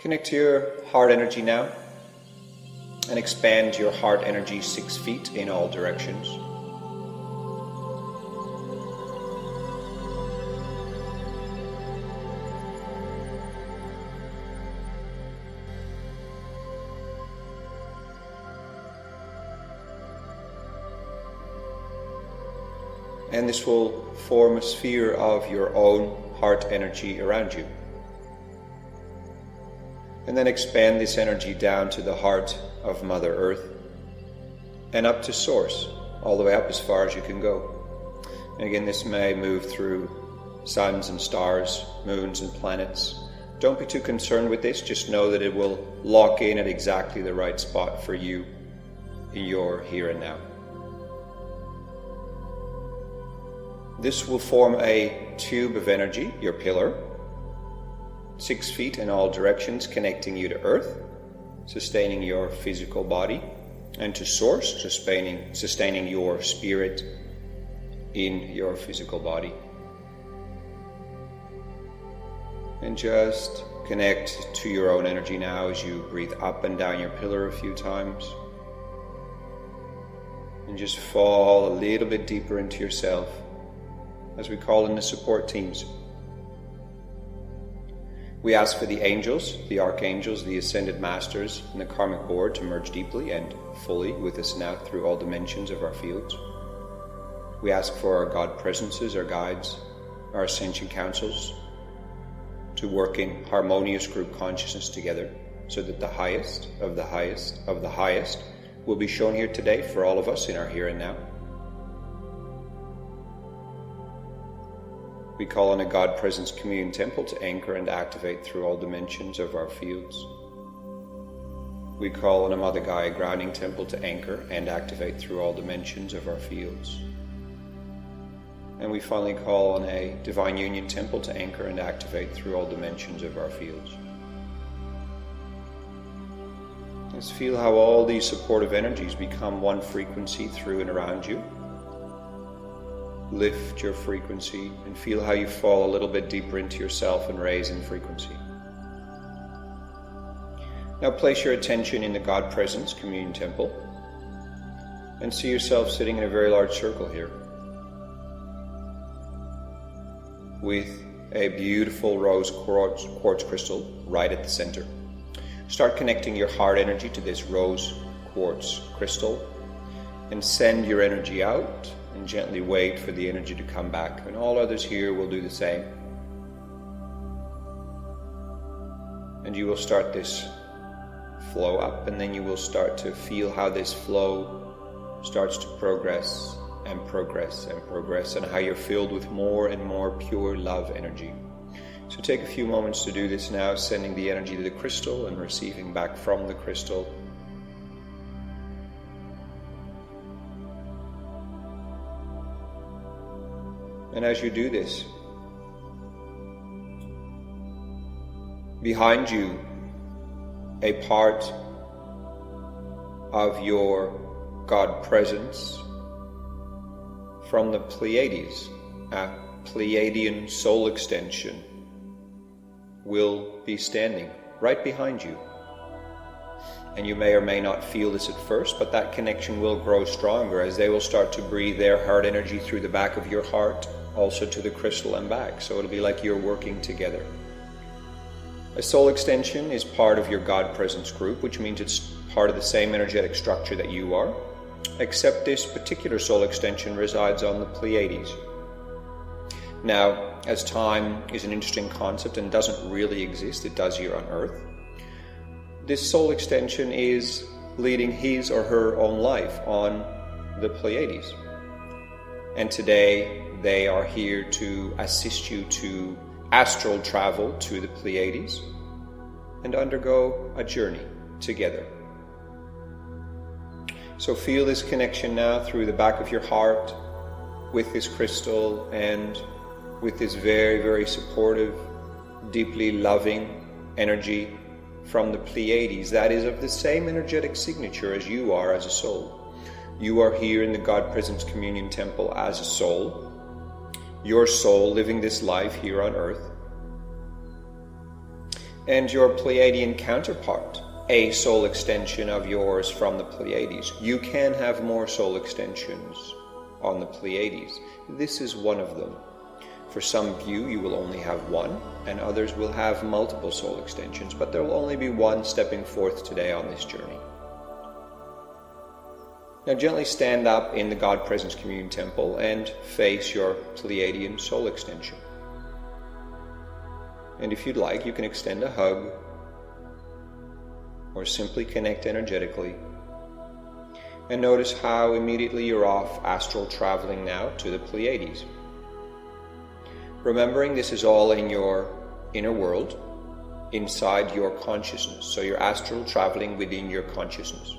Connect to your heart energy now and expand your heart energy 6 feet in all directions. And this will form a sphere of your own heart energy around you. And then expand this energy down to the heart of Mother Earth and up to Source, all the way up as far as you can go. And again, this may move through suns and stars, moons and planets. Don't be too concerned with this, just know that it will lock in at exactly the right spot for you in your here and now. This will form a tube of energy, your pillar, 6 feet in all directions, connecting you to Earth, sustaining your physical body, and to Source, sustaining your spirit in your physical body. And just connect to your own energy now as you breathe up and down your pillar a few times. And just fall a little bit deeper into yourself as we call in the support teams. We ask for the angels, the archangels, the ascended masters, and the karmic board to merge deeply and fully with us now through all dimensions of our fields. We ask for our God presences, our guides, our ascension councils to work in harmonious group consciousness together so that the highest of the highest of the highest will be shown here today for all of us in our here and now. We call on a God Presence Communion Temple to anchor and activate through all dimensions of our fields. We call on a Mother Gaia Grounding Temple to anchor and activate through all dimensions of our fields. And we finally call on a Divine Union Temple to anchor and activate through all dimensions of our fields. Let's feel how all these supportive energies become one frequency through and around you. Lift your frequency and feel how you fall a little bit deeper into yourself and raise in frequency. Now place your attention in the God Presence Communion Temple and see yourself sitting in a very large circle here with a beautiful rose quartz crystal right at the center. Start connecting your heart energy to this rose quartz crystal and send your energy out. And gently wait for the energy to come back. And all others here will do the same. And you will start this flow up, and then you will start to feel how this flow starts to progress and progress and progress, and how you're filled with more and more pure love energy. So take a few moments to do this now, sending the energy to the crystal and receiving back from the crystal. And as you do this, behind you, a part of your God presence from the Pleiades, a Pleiadian Soul Extension, will be standing right behind you. And you may or may not feel this at first, but that connection will grow stronger as they will start to breathe their heart energy through the back of your heart, also to the crystal and back. So it'll be like you're working together. A soul extension is part of your God Presence group, which means it's part of the same energetic structure that you are, except this particular soul extension resides on the Pleiades. Now, as time is an interesting concept and doesn't really exist, it does here on Earth, this soul extension is leading his or her own life on the Pleiades. And today they are here to assist you to astral travel to the Pleiades and undergo a journey together. So feel this connection now through the back of your heart with this crystal and with this very, very supportive, deeply loving energy from the Pleiades that is of the same energetic signature as you are as a soul. You are here in the God Presence Communion Temple as a soul, your soul living this life here on Earth. and your Pleiadian counterpart, a soul extension of yours from the Pleiades. You can have more soul extensions on the Pleiades. This is one of them. For some of you, you will only have one, and others will have multiple soul extensions, but there will only be one stepping forth today on this journey. Now gently stand up in the God Presence Communion Temple and face your Pleiadian soul extension. And if you'd like, you can extend a hug or simply connect energetically. And notice how immediately you're off astral traveling now to the Pleiades. Remembering this is all in your inner world, inside your consciousness. So you're astral traveling within your consciousness.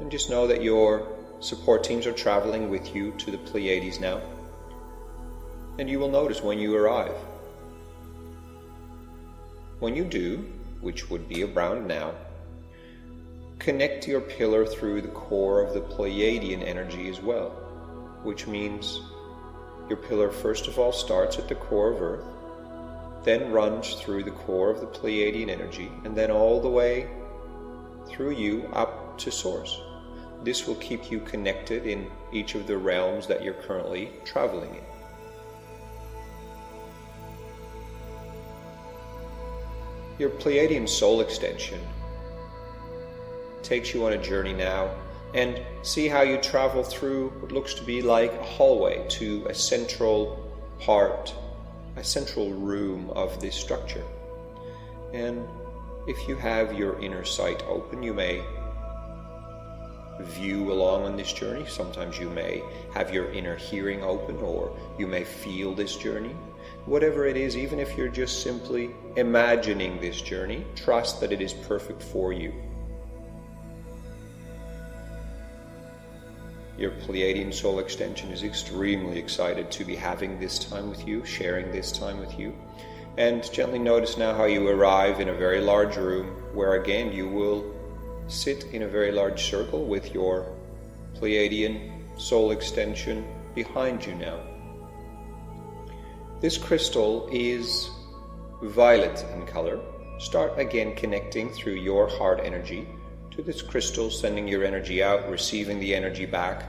And just know that your support teams are traveling with you to the Pleiades now. And you will notice when you arrive. When you do, which would be around now, connect your pillar through the core of the Pleiadian energy as well, which means your pillar first of all starts at the core of Earth, then runs through the core of the Pleiadian energy, and then all the way through you up to Source. This will keep you connected in each of the realms that you're currently traveling in. Your Pleiadian soul extension takes you on a journey now, and see how you travel through what looks to be like a hallway to a central part, a central room of this structure. And if you have your inner sight open, you may view along on this journey. Sometimes you may have your inner hearing open, or you may feel this journey. Whatever it is, even if you're just simply imagining this journey, trust that it is perfect for you. Your Pleiadian soul extension is extremely excited to be having this time with you, sharing this time with you. And gently notice now how you arrive in a very large room where again you will sit in a very large circle with your Pleiadian soul extension behind you now. This crystal is violet in color. Start again connecting through your heart energy to this crystal, sending your energy out, receiving the energy back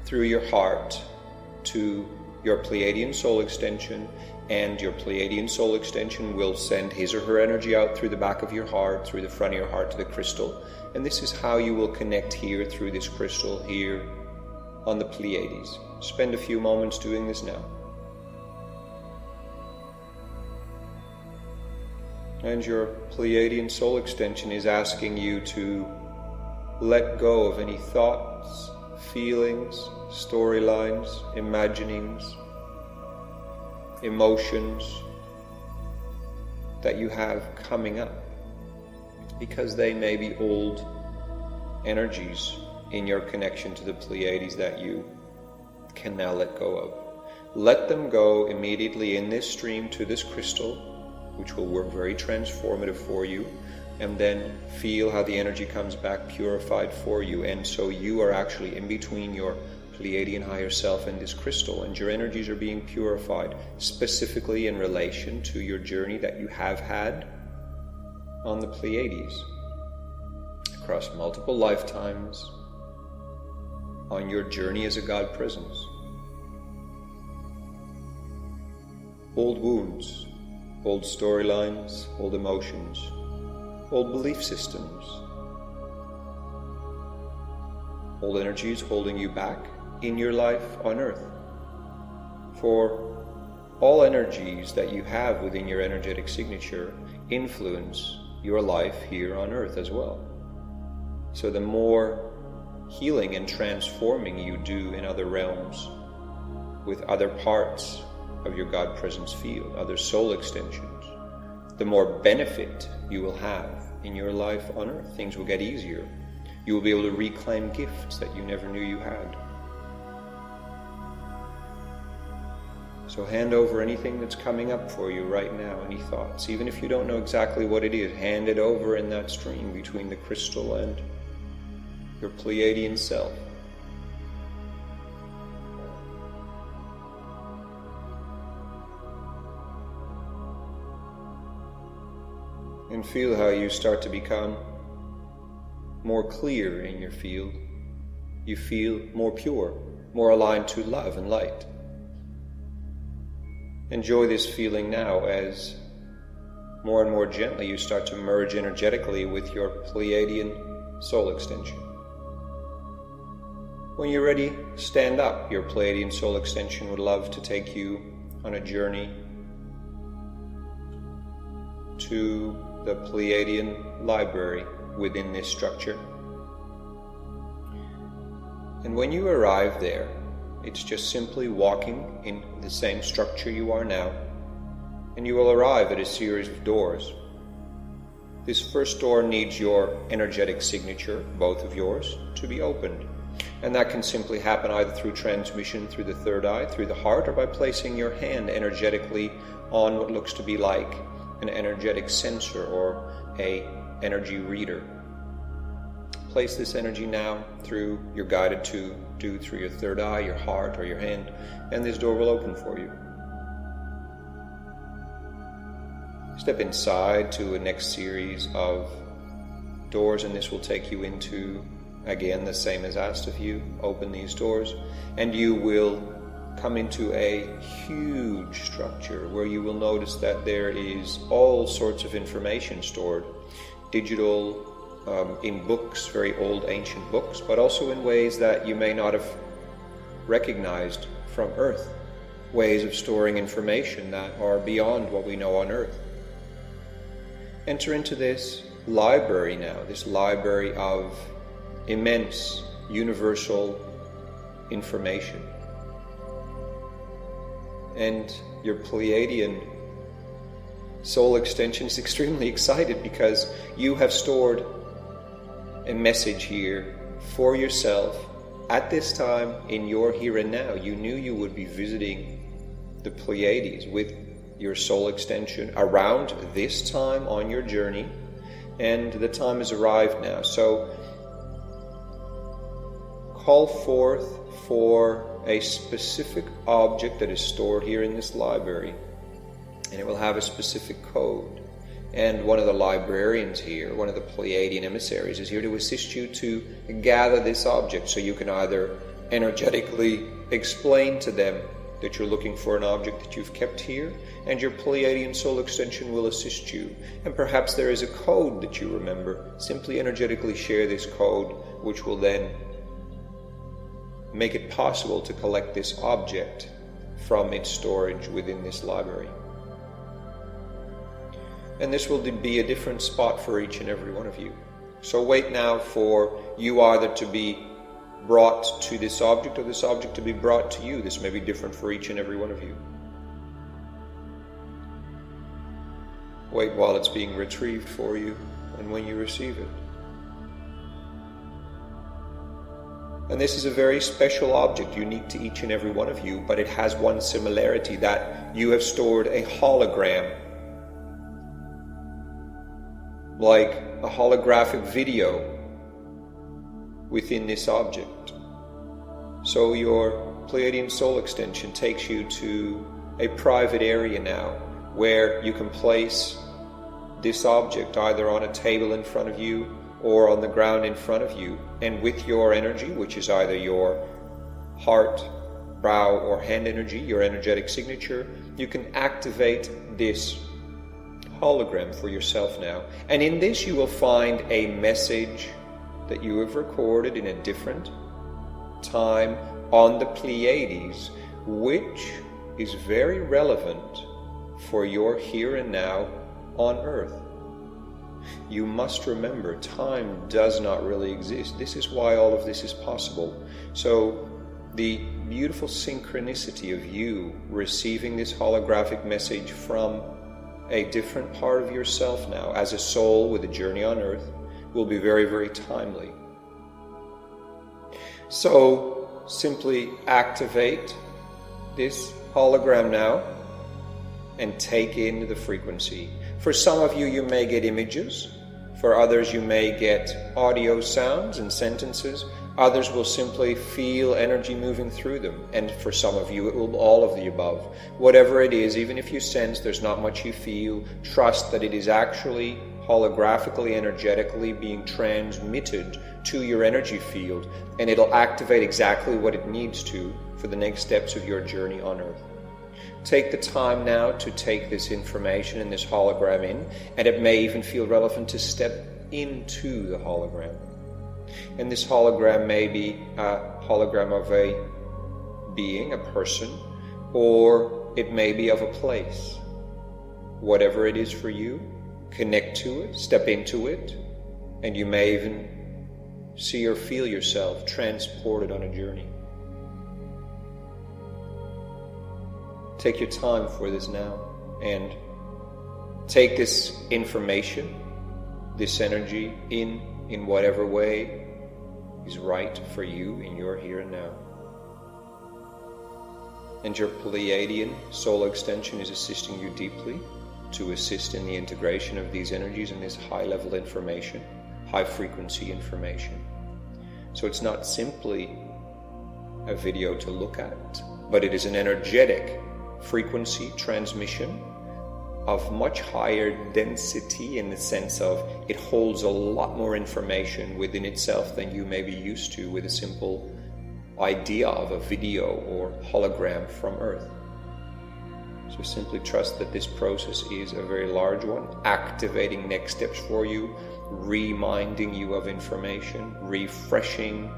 through your heart to your Pleiadian soul extension, and your Pleiadian soul extension will send his or her energy out through the back of your heart, through the front of your heart to the crystal. And this is how you will connect here through this crystal here on the Pleiades. Spend a few moments doing this now. And your Pleiadian soul extension is asking you to let go of any thoughts, feelings, storylines, imaginings, emotions that you have coming up, because they may be old energies in your connection to the Pleiades that you can now let go of. Let them go immediately in this stream to this crystal, which will work very transformative for you, and then feel how the energy comes back purified for you. And so you are actually in between your Pleiadian higher self and this crystal, and your energies are being purified specifically in relation to your journey that you have had on the Pleiades across multiple lifetimes on your journey as a God presence. Old wounds, old storylines, old emotions, old belief systems, old energies holding you back in your life on Earth. For all energies that you have within your energetic signature influence your life here on Earth as well. So the more healing and transforming you do in other realms with other parts of your God presence field, other soul extensions, the more benefit you will have in your life on Earth. Things will get easier. You will be able to reclaim gifts that you never knew you had. So hand over anything that's coming up for you right now, any thoughts. Even if you don't know exactly what it is, hand it over in that stream between the crystal and your Pleiadian self. And feel how you start to become more clear in your field. You feel more pure, more aligned to love and light. Enjoy this feeling now as more and more gently you start to merge energetically with your Pleiadian Soul Extension. When you're ready, stand up. Your Pleiadian Soul Extension would love to take you on a journey to the Pleiadian Library within this structure. And when you arrive there, it's just simply walking in the same structure you are now, and you will arrive at a series of doors. This first door needs your energetic signature, both of yours, to be opened. And that can simply happen either through transmission through the third eye, through the heart, or by placing your hand energetically on what looks to be like an energetic sensor or a energy reader. Place this energy now through you're guided to do through your third eye, your heart, or your hand, and this door will open for you. Step inside to a next series of doors, and this will take you into, again, the same as asked of you. Open these doors, and you will come into a huge structure where you will notice that there is all sorts of information stored, digital, in books, very old ancient books, but also in ways that you may not have recognized from Earth, ways of storing information that are beyond what we know on Earth. Enter into this library now, this library of immense universal information. And your Pleiadian Soul Extension is extremely excited because you have stored a message here for yourself at this time in your here and now. You knew you would be visiting the Pleiades with your soul extension around this time on your journey, and the time has arrived now. So call forth for a specific object that is stored here in this library, and it will have a specific code. And one of the librarians here, one of the Pleiadian emissaries, is here to assist you to gather this object, so you can either energetically explain to them that you're looking for an object that you've kept here, and your Pleiadian Soul Extension will assist you. And perhaps there is a code that you remember. Simply energetically share this code, which will then make it possible to collect this object from its storage within this library. And this will be a different spot for each and every one of you. So wait now for you either to be brought to this object or this object to be brought to you. This may be different for each and every one of you. Wait while it's being retrieved for you and when you receive it. And this is a very special object, unique to each and every one of you, but it has one similarity, that you have stored a hologram, like a holographic video within this object. So your Pleiadian Soul Extension takes you to a private area now where you can place this object either on a table in front of you or on the ground in front of you, and with your energy, which is either your heart, brow, or hand energy, your energetic signature, you can activate this hologram for yourself now. And in this you will find a message that you have recorded in a different time on the Pleiades, which is very relevant for your here and now on Earth. You must remember, time does not really exist. This is why all of this is possible. So the beautiful synchronicity of you receiving this holographic message from a different part of yourself now, as a soul with a journey on Earth, will be very, very timely. So simply activate this hologram now and take in the frequency. For some of you, you may get images. For others, you may get audio sounds and sentences. Others will simply feel energy moving through them, and for some of you it will be all of the above. Whatever it is, even if you sense there's not much you feel, trust that it is actually holographically, energetically being transmitted to your energy field, and it'll activate exactly what it needs to for the next steps of your journey on Earth. Take the time now to take this information and this hologram in, and it may even feel relevant to step into the hologram. And this hologram may be a hologram of a being, a person, or it may be of a place. Whatever it is for you, connect to it, step into it, and you may even see or feel yourself transported on a journey. Take your time for this now, and take this information, this energy in whatever way is right for you in your here and now. And your Pleiadian Soul Extension is assisting you deeply to assist in the integration of these energies and this high-level information, high-frequency information. So it's not simply a video to look at, but it is an energetic frequency transmission of much higher density, in the sense of it holds a lot more information within itself than you may be used to with a simple idea of a video or hologram from Earth. So simply trust that this process is a very large one, activating next steps for you, reminding you of information, refreshing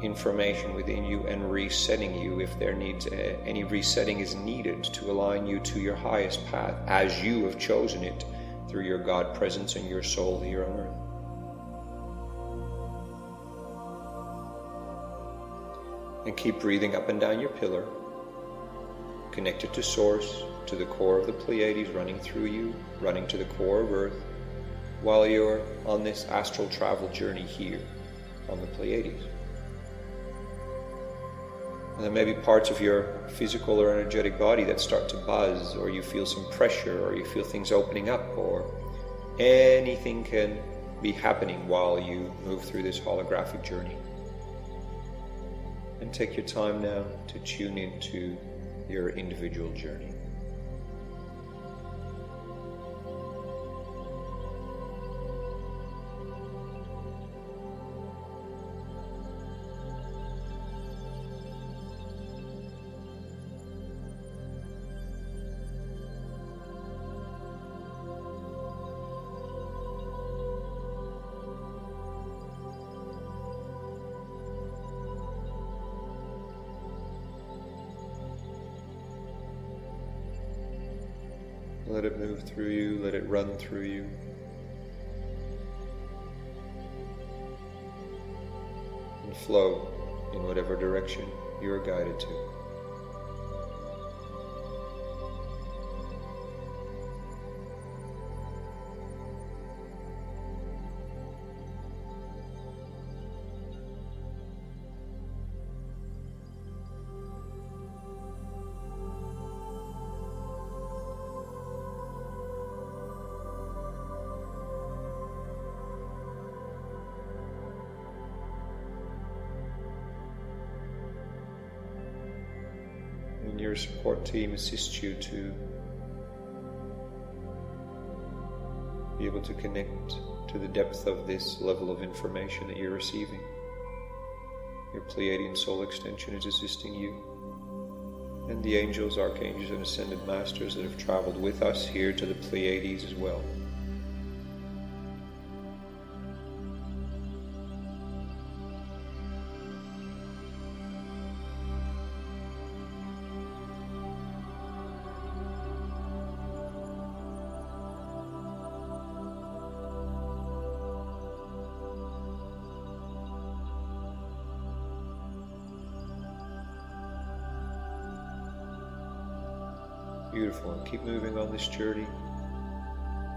information within you, and resetting you if there needs any resetting is needed to align you to your highest path as you have chosen it through your God presence and your soul here on Earth. And keep breathing up and down your pillar, connected to Source, to the core of the Pleiades, running through you, running to the core of Earth, while you're on this astral travel journey here on the Pleiades. And there may be parts of your physical or energetic body that start to buzz, or you feel some pressure, or you feel things opening up, or anything can be happening while you move through this holographic journey. And take your time now to tune into your individual journey. Let it move through you, let it run through you. And flow in whatever direction you are guided to. And your support team assists you to be able to connect to the depth of this level of information that you're receiving. Your Pleiadian Soul Extension is assisting you, and the angels, archangels, and ascended masters that have traveled with us here to the Pleiades as well. Beautiful. And keep moving on this journey.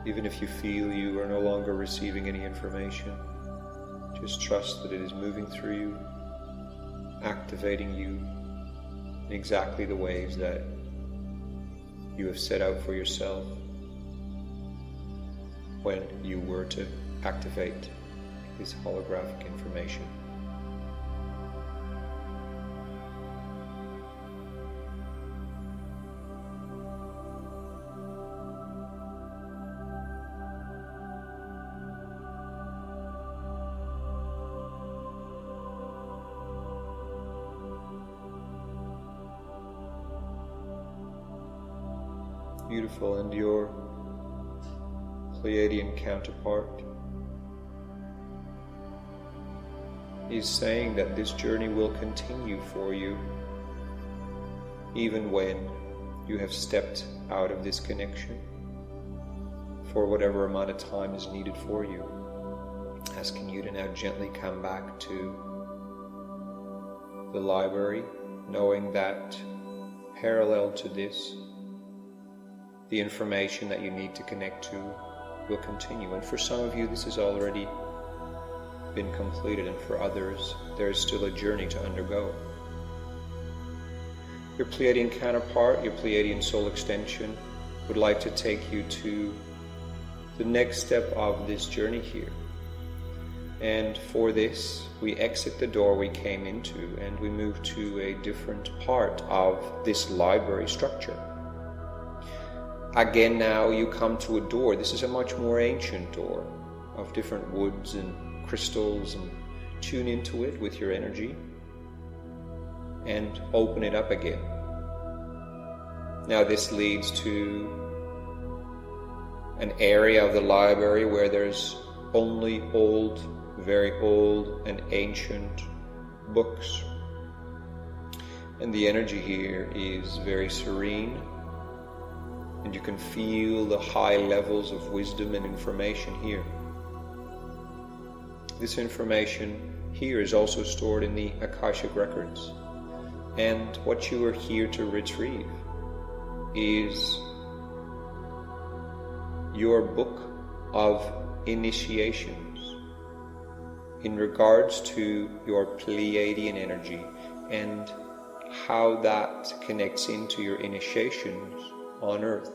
Even if you feel you are no longer receiving any information, just trust that it is moving through you, activating you in exactly the ways that you have set out for yourself when you were to activate this holographic information. Beautiful. And your Pleiadian counterpart is saying that this journey will continue for you even when you have stepped out of this connection for whatever amount of time is needed for you, asking you to now gently come back to the library, knowing that parallel to this, the information that you need to connect to will continue. And for some of you, this has already been completed, and for others, there is still a journey to undergo. Your Pleiadian counterpart, your Pleiadian Soul Extension, would like to take you to the next step of this journey here. And for this, we exit the door we came into and we move to a different part of this library structure. Again, now you come to a door. This is a much more ancient door of different woods and crystals, and tune into it with your energy and open it up again. Now this leads to an area of the library where there's only old, very old and ancient books. And the energy here is very serene, and you can feel the high levels of wisdom and information here. This information here is also stored in the Akashic records, and what you are here to retrieve is your book of initiations in regards to your Pleiadian energy and how that connects into your initiations on earth.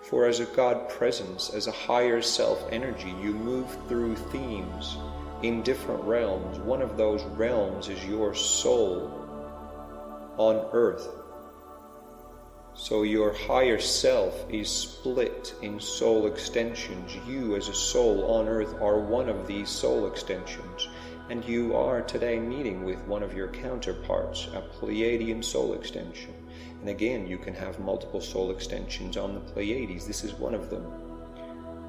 For as a God presence, as a higher self energy, you move through themes in different realms. One of those realms is your soul on earth. So your higher self is split in soul extensions. You as a soul on earth are one of these soul extensions. And you are today meeting with one of your counterparts, a Pleiadian soul extension. And again, you can have multiple soul extensions on the Pleiades. This is one of them.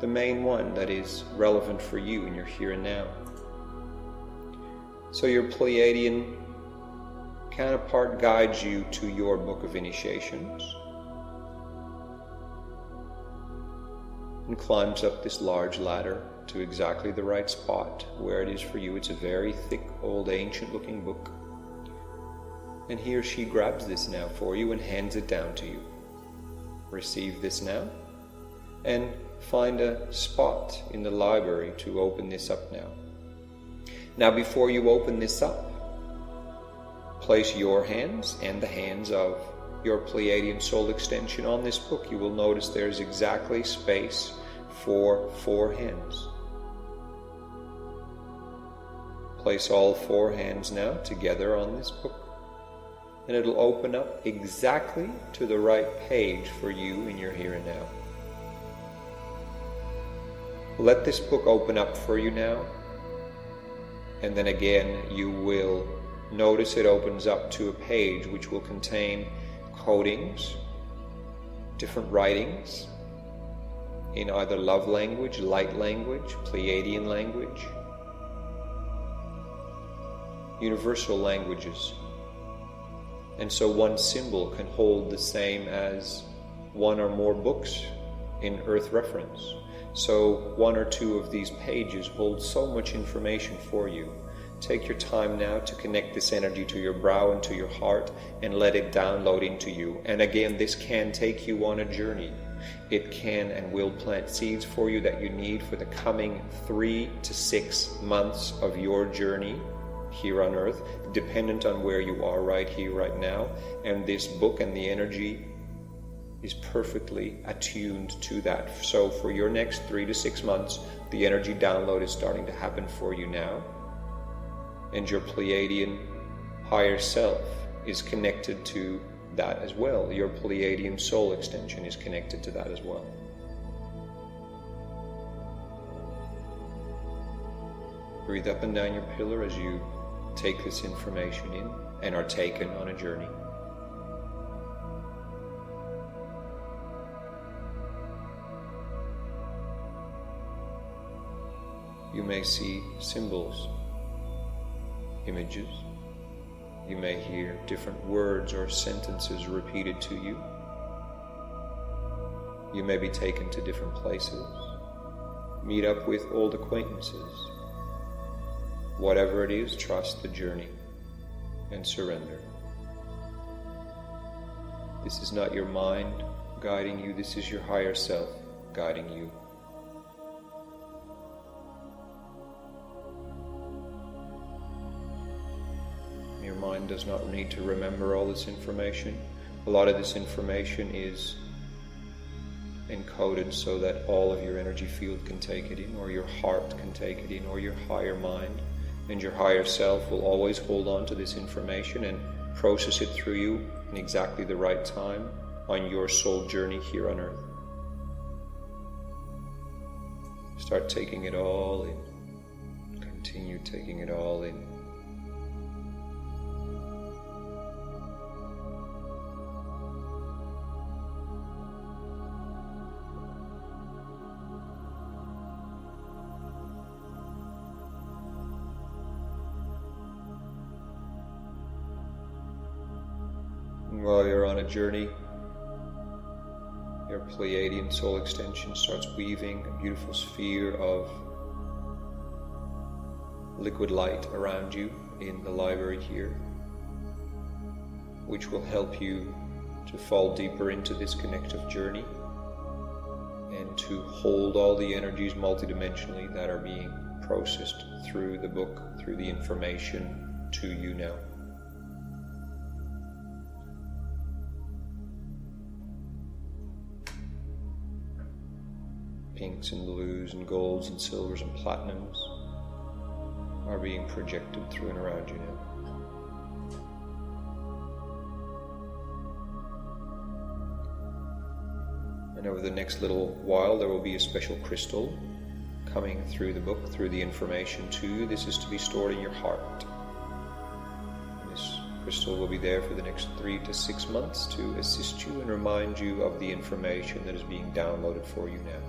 The main one that is relevant for you in your here and now. So your Pleiadian counterpart guides you to your book of initiations and climbs up this large ladder to exactly the right spot where it is for you. It's a very thick, old, ancient looking book. And he or she grabs this now for you and hands it down to you. Receive this now and find a spot in the library to open this up now. Now before you open this up, place your hands and the hands of your Pleiadian soul extension on this book. You will notice there's exactly space for 4 hands. Place all 4 hands now together on this book, and it'll open up exactly to the right page for you in your here and now. Let this book open up for you now, and then again you will notice it opens up to a page which will contain codings, different writings in either love language, light language, Pleiadian language, universal languages. And so one symbol can hold the same as one or more books in Earth reference. So 1 or 2 of these pages hold so much information for you. Take your time now to connect this energy to your brow and to your heart and let it download into you. And again, this can take you on a journey. It can and will plant seeds for you that you need for the coming 3 to 6 months of your journey here on earth, dependent on where you are right here, right now. And this book and the energy is perfectly attuned to that. So for your next 3 to 6 months, the energy download is starting to happen for you now. And your Pleiadian higher self is connected to that as well. Your Pleiadian soul extension is connected to that as well. Breathe up and down your pillar as you take this information in and are taken on a journey. You may see symbols, images. You may hear different words or sentences repeated to you. You may be taken to different places, meet up with old acquaintances. Whatever it is, trust the journey and surrender. This is not your mind guiding you, this is your higher self guiding you. Your mind does not need to remember all this information. A lot of this information is encoded so that all of your energy field can take it in, or your heart can take it in, or your higher mind. And your higher self will always hold on to this information and process it through you in exactly the right time on your soul journey here on earth. Start taking it all in. Continue taking it all in. While you're on a journey, your Pleiadian Soul Extension starts weaving a beautiful sphere of liquid light around you in the library here, which will help you to fall deeper into this connective journey and to hold all the energies multidimensionally that are being processed through the book, through the information to you now. Pinks and blues and golds and silvers and platinums are being projected through and around you now. And over the next little while there will be a special crystal coming through the book, through the information to you. This is to be stored in your heart. And this crystal will be there for the next 3 to 6 months to assist you and remind you of the information that is being downloaded for you now.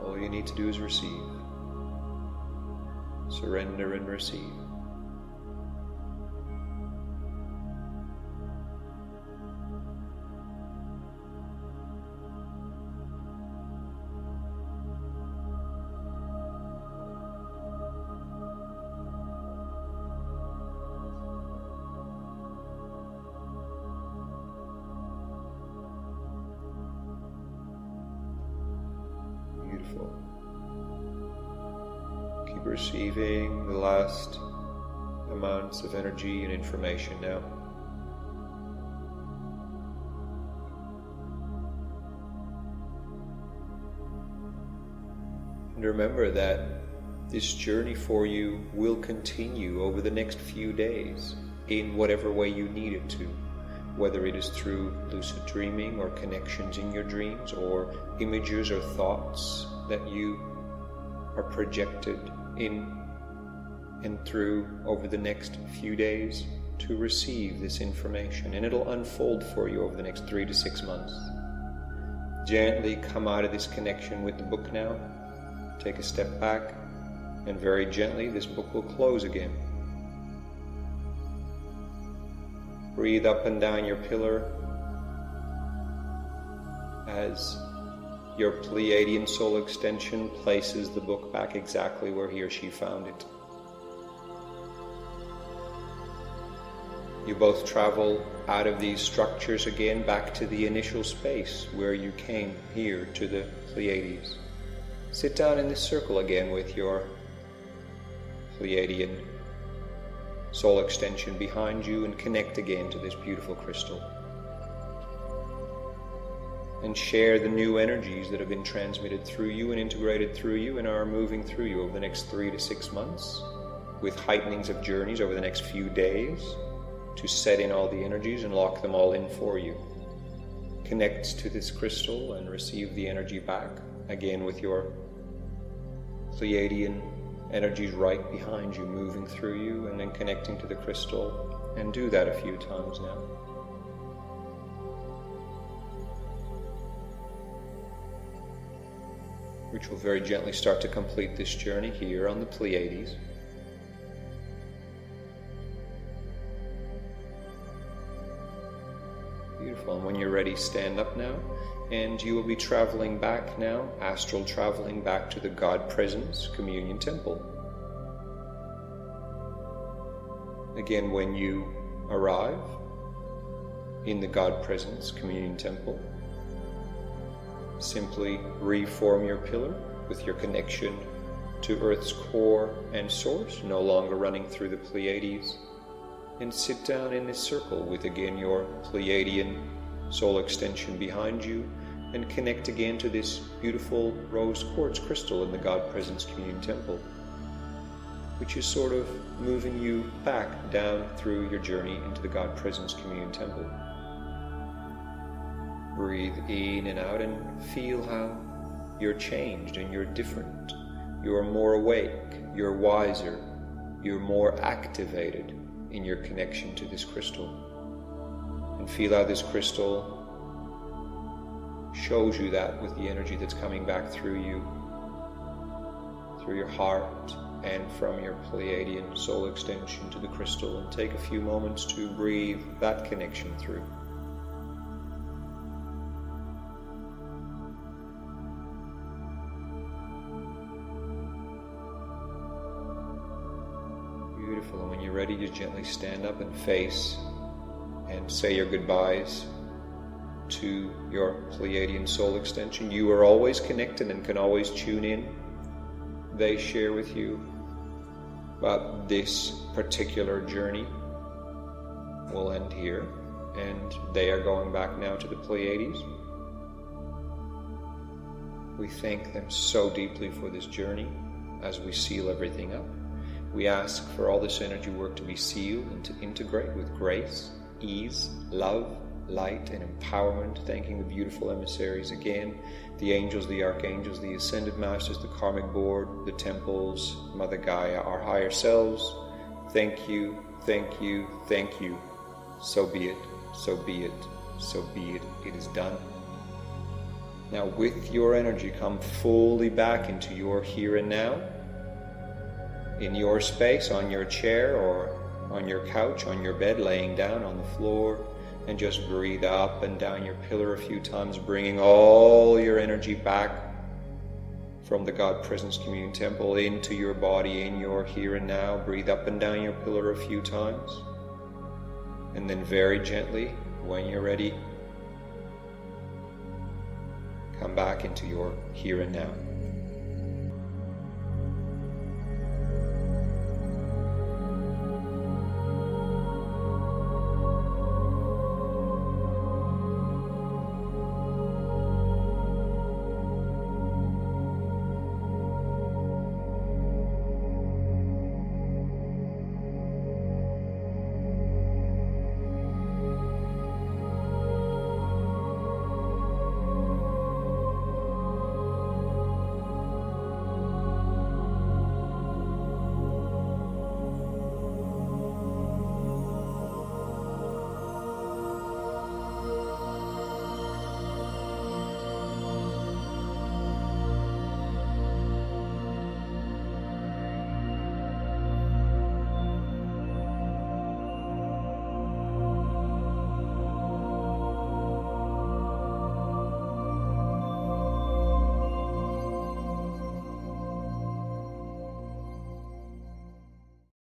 All you need to do is receive. Surrender and receive. Beautiful. Keep receiving the last amounts of energy and information now. And remember that this journey for you will continue over the next few days in whatever way you need it to. Whether it is through lucid dreaming or connections in your dreams or images or thoughts that you are projected in and through over the next few days to receive this information, and it'll unfold for you over the next 3 to 6 months. Gently come out of this connection with the book now, take a step back, and very gently this book will close again. Breathe up and down your pillar as your Pleiadian Soul Extension places the book back exactly where he or she found it. You both travel out of these structures again back to the initial space where you came here to the Pleiades. Sit down in this circle again with your Pleiadian Soul Extension behind you and connect again to this beautiful crystal. And share the new energies that have been transmitted through you and integrated through you and are moving through you over the next 3 to 6 months, with heightenings of journeys over the next few days to set in all the energies and lock them all in for you. Connect to this crystal and receive the energy back, again with your Pleiadian energies right behind you, moving through you and then connecting to the crystal And do that a few times now. Which will very gently start to complete this journey here on the Pleiades. Beautiful. And when you're ready, stand up now, and you will be traveling back now, astral traveling back to the God Presence Communion Temple. Again, when you arrive in the God Presence Communion Temple, simply reform your pillar with your connection to Earth's core and source, no longer running through the Pleiades, and sit down in this circle with again your Pleiadian soul extension behind you, and connect again to this beautiful rose quartz crystal in the God Presence Communion Temple, which is sort of moving you back down through your journey into the God Presence Communion Temple. Breathe in and out and feel how you're changed and you're different. You're more awake, you're wiser, you're more activated in your connection to this crystal. And feel how this crystal shows you that with the energy that's coming back through you, through your heart, and from your Pleiadian soul extension to the crystal. And take a few moments to breathe that connection through. Beautiful. And when you're ready, you gently stand up and face and say your goodbyes to your Pleiadian soul extension. You are always connected and can always tune in. They share with you about this particular journey will end here, and they are going back now to the Pleiades. We thank them so deeply for this journey as we seal everything up. We ask for all this energy work to be sealed and to integrate with grace, ease, love, light, and empowerment, thanking the beautiful emissaries again, the angels, the archangels, the ascended masters, the karmic board, the temples, Mother Gaia, our higher selves. Thank you, thank you, thank you. So be it, so be it, so be it. It is done. Now with your energy, come fully back into your here and now, in your space, on your chair or on your couch, on your bed, laying down on the floor, and just breathe up and down your pillar a few times, bringing all your energy back from the God Presence Communion Temple into your body, in your here and now. Breathe up and down your pillar a few times, and then very gently, when you're ready, come back into your here and now.